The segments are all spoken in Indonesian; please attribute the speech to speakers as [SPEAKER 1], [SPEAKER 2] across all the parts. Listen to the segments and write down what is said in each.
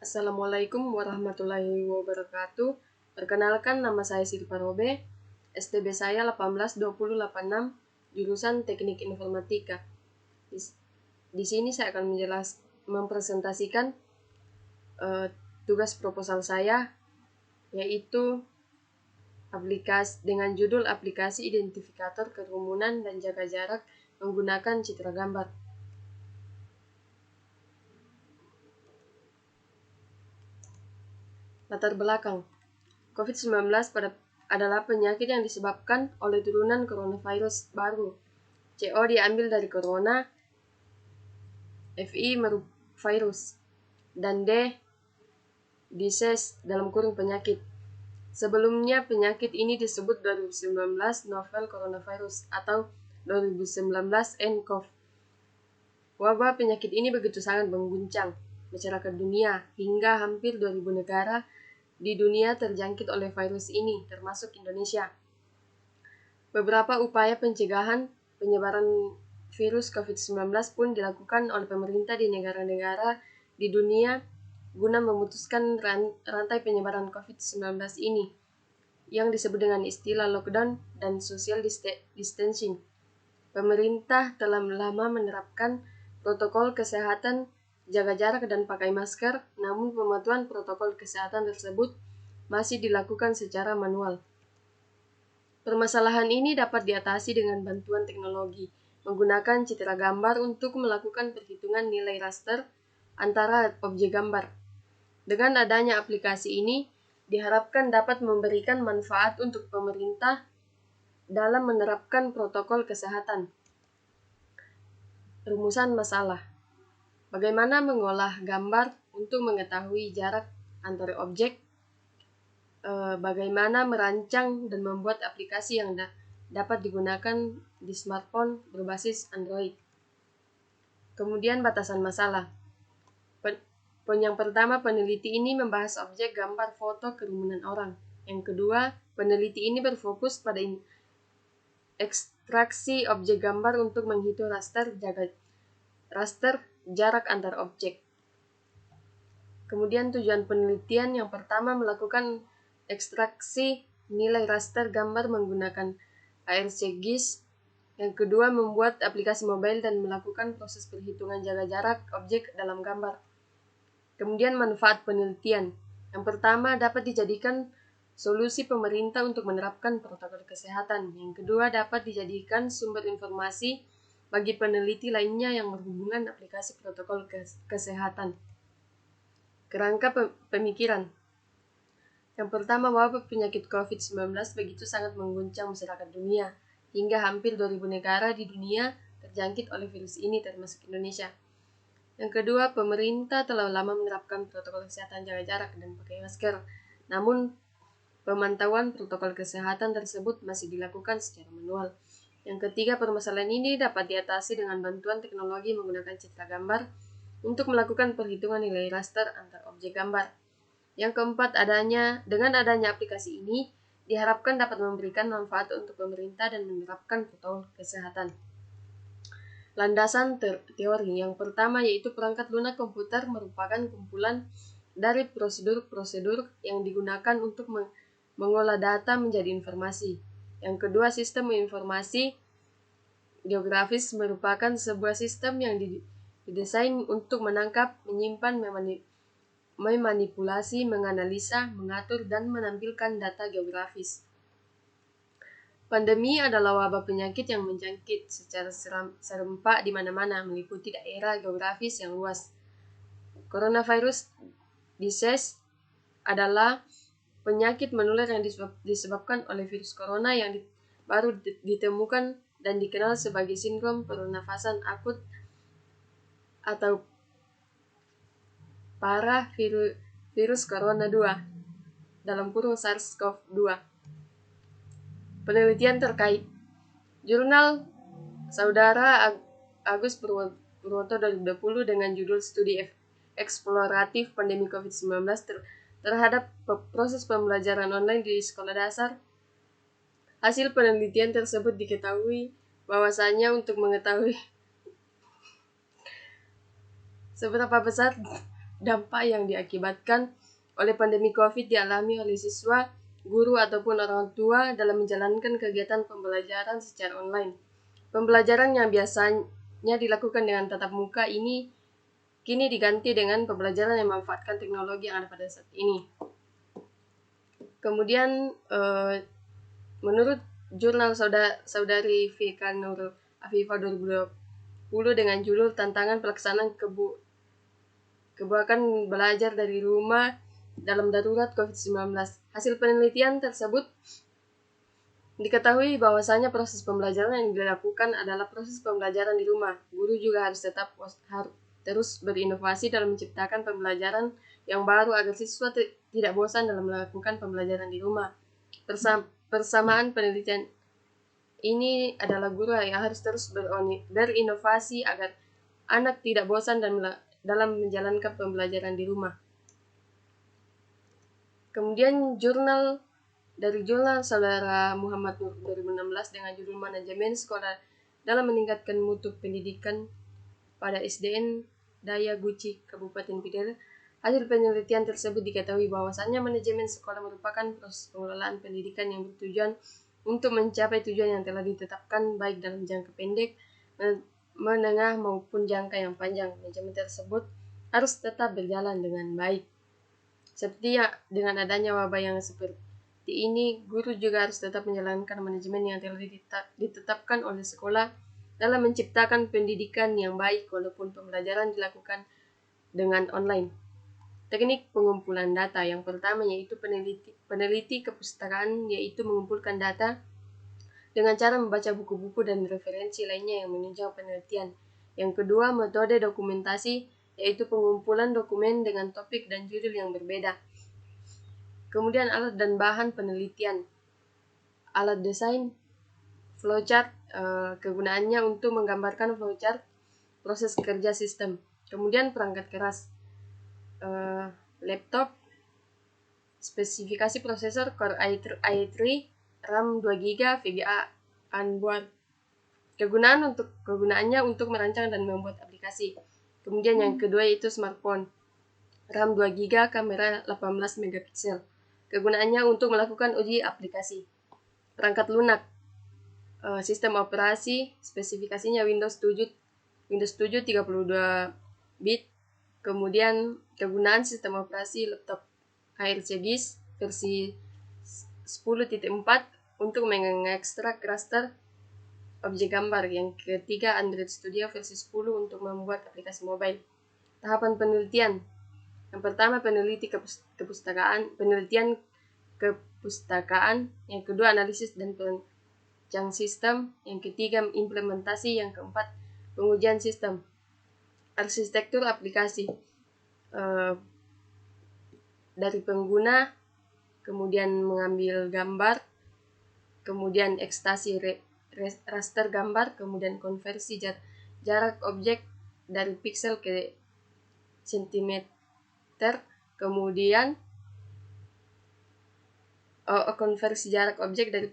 [SPEAKER 1] Assalamualaikum warahmatullahi wabarakatuh. Perkenalkan, nama saya Silva Robe, STB saya 18286, jurusan Teknik Informatika. Di sini saya akan mempresentasikan tugas proposal saya, yaitu dengan judul aplikasi identifikator kerumunan dan jaga jarak menggunakan citra gambar. Latar belakang. COVID-19 adalah penyakit yang disebabkan oleh turunan coronavirus baru. CO diambil dari corona, FI virus, dan D disease dalam kurung penyakit. Sebelumnya penyakit ini disebut 2019 novel coronavirus atau 2019 nCoV. Wabah penyakit ini begitu sangat mengguncang masyarakat dunia hingga hampir 2000 negara di dunia terjangkit oleh virus ini, termasuk Indonesia. Beberapa upaya pencegahan penyebaran virus COVID-19 pun dilakukan oleh pemerintah di negara-negara di dunia guna memutuskan rantai penyebaran COVID-19 ini, yang disebut dengan istilah lockdown dan social distancing. Pemerintah telah lama menerapkan protokol kesehatan, jaga jarak dan pakai masker, namun pematuhan protokol kesehatan tersebut masih dilakukan secara manual. Permasalahan ini dapat diatasi dengan bantuan teknologi, menggunakan citra gambar untuk melakukan perhitungan nilai raster antara objek gambar. Dengan adanya aplikasi ini, diharapkan dapat memberikan manfaat untuk pemerintah dalam menerapkan protokol kesehatan. Rumusan masalah. Bagaimana mengolah gambar untuk mengetahui jarak antara objek? Bagaimana merancang dan membuat aplikasi yang dapat digunakan di smartphone berbasis Android. Kemudian batasan masalah. Yang pertama, peneliti ini membahas objek gambar foto kerumunan orang. Yang kedua, peneliti ini berfokus pada ekstraksi objek gambar untuk menghitung raster jarak antar objek. Kemudian tujuan penelitian yang pertama melakukan ekstraksi nilai raster gambar menggunakan ArcGIS. Yang kedua, membuat aplikasi mobile dan melakukan proses perhitungan jaga jarak objek dalam gambar. Kemudian manfaat penelitian. Yang pertama, dapat dijadikan solusi pemerintah untuk menerapkan protokol kesehatan. Yang kedua, dapat dijadikan sumber informasi bagi peneliti lainnya yang berhubungan aplikasi protokol kesehatan. Kerangka pemikiran. Yang pertama, wabah penyakit COVID-19 begitu sangat mengguncang masyarakat dunia, hingga hampir 2000 negara di dunia terjangkit oleh virus ini, termasuk Indonesia. Yang kedua, pemerintah telah lama menerapkan protokol kesehatan jaga jarak dan pakai masker. Namun, pemantauan protokol kesehatan tersebut masih dilakukan secara manual. Yang ketiga, permasalahan ini dapat diatasi dengan bantuan teknologi menggunakan citra gambar untuk melakukan perhitungan nilai raster antar objek gambar. Yang keempat, dengan adanya aplikasi ini, diharapkan dapat memberikan manfaat untuk pemerintah dan menerapkan protokol kesehatan. Landasan teori yang pertama yaitu perangkat lunak komputer merupakan kumpulan dari prosedur-prosedur yang digunakan untuk mengolah data menjadi informasi. Yang kedua, sistem informasi geografis merupakan sebuah sistem yang didesain untuk menangkap, menyimpan, memanipulasi, menganalisa, mengatur, dan menampilkan data geografis. Pandemi adalah wabah penyakit yang menjangkit secara serempak di mana-mana, meliputi daerah geografis yang luas. Coronavirus disease adalah penyakit menular yang disebabkan oleh virus corona yang baru ditemukan dan dikenal sebagai sindrom pernafasan akut atau virus corona 2 dalam kurung SARS-CoV-2. Penelitian terkait. Jurnal Saudara Agus Purwoto 2020 dengan judul Studi Eksploratif Pandemi COVID-19 terhadap proses pembelajaran online di sekolah dasar. Hasil penelitian tersebut diketahui bahwasanya untuk mengetahui seberapa besar dampak yang diakibatkan oleh pandemi COVID dialami oleh siswa, guru, ataupun orang tua dalam menjalankan kegiatan pembelajaran secara online. Pembelajaran yang biasanya dilakukan dengan tatap muka ini kini diganti dengan pembelajaran yang memanfaatkan teknologi yang ada pada saat ini. Kemudian menurut jurnal Saudari Vika Nurul Afifah 2020 dengan judul Tantangan Pelaksanaan Kebijakan Belajar dari Rumah dalam Darurat COVID-19. Hasil penelitian tersebut diketahui bahwasanya proses pembelajaran yang dilakukan adalah proses pembelajaran di rumah. Guru juga harus terus berinovasi dalam menciptakan pembelajaran yang baru agar siswa tidak bosan dalam melakukan pembelajaran di rumah. Persamaan penelitian ini adalah guru yang harus terus berinovasi agar anak tidak bosan dalam menjalankan pembelajaran di rumah. Kemudian jurnal Saudara Muhammad Nur 2016 dengan judul Manajemen Sekolah dalam Meningkatkan Mutu Pendidikan pada SDN Daya Guci, Kabupaten Pidel. Hasil penelitian tersebut diketahui bahwasannya manajemen sekolah merupakan proses pengelolaan pendidikan yang bertujuan untuk mencapai tujuan yang telah ditetapkan baik dalam jangka pendek, menengah maupun jangka yang panjang. Manajemen tersebut harus tetap berjalan dengan baik. Seperti dengan adanya wabah yang seperti ini, guru juga harus tetap menjalankan manajemen yang telah ditetapkan oleh sekolah dalam menciptakan pendidikan yang baik walaupun pembelajaran dilakukan dengan online. Teknik pengumpulan data yang pertama yaitu peneliti kepustakaan, yaitu mengumpulkan data dengan cara membaca buku-buku dan referensi lainnya yang menunjang penelitian. Yang kedua, metode dokumentasi, yaitu pengumpulan dokumen dengan topik dan judul yang berbeda. Kemudian alat dan bahan penelitian. Alat desain, flowchart, kegunaannya untuk menggambarkan flowchart proses kerja sistem. Kemudian perangkat keras, laptop, spesifikasi prosesor Core i3, RAM 2GB, VGA onboard. Kegunaannya untuk merancang dan membuat aplikasi. Kemudian yang kedua yaitu smartphone, RAM 2GB, kamera 18 megapiksel. Kegunaannya untuk melakukan uji aplikasi. Perangkat lunak, sistem operasi, spesifikasinya Windows 7 32 bit. Kemudian kegunaan sistem operasi laptop ARC GIS versi 10.4 untuk mengekstrak raster objek gambar. Yang ketiga Android Studio versi 10 untuk membuat aplikasi mobile. Tahapan penelitian. Yang pertama penelitian kepustakaan, yang kedua analisis dan perancang sistem, yang ketiga implementasi, yang keempat pengujian sistem. Arsitektur aplikasi, dari pengguna, kemudian mengambil gambar, kemudian ekstraksi raster gambar, kemudian konversi jarak objek dari piksel ke sentimeter, kemudian konversi jarak objek dari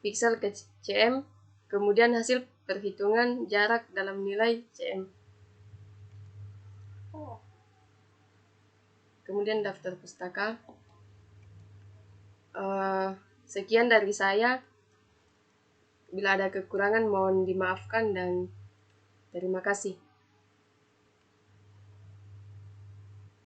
[SPEAKER 1] piksel ke cm, kemudian hasil perhitungan jarak dalam nilai cm. Kemudian daftar pustaka. Sekian dari saya. Bila ada kekurangan mohon dimaafkan dan terima kasih.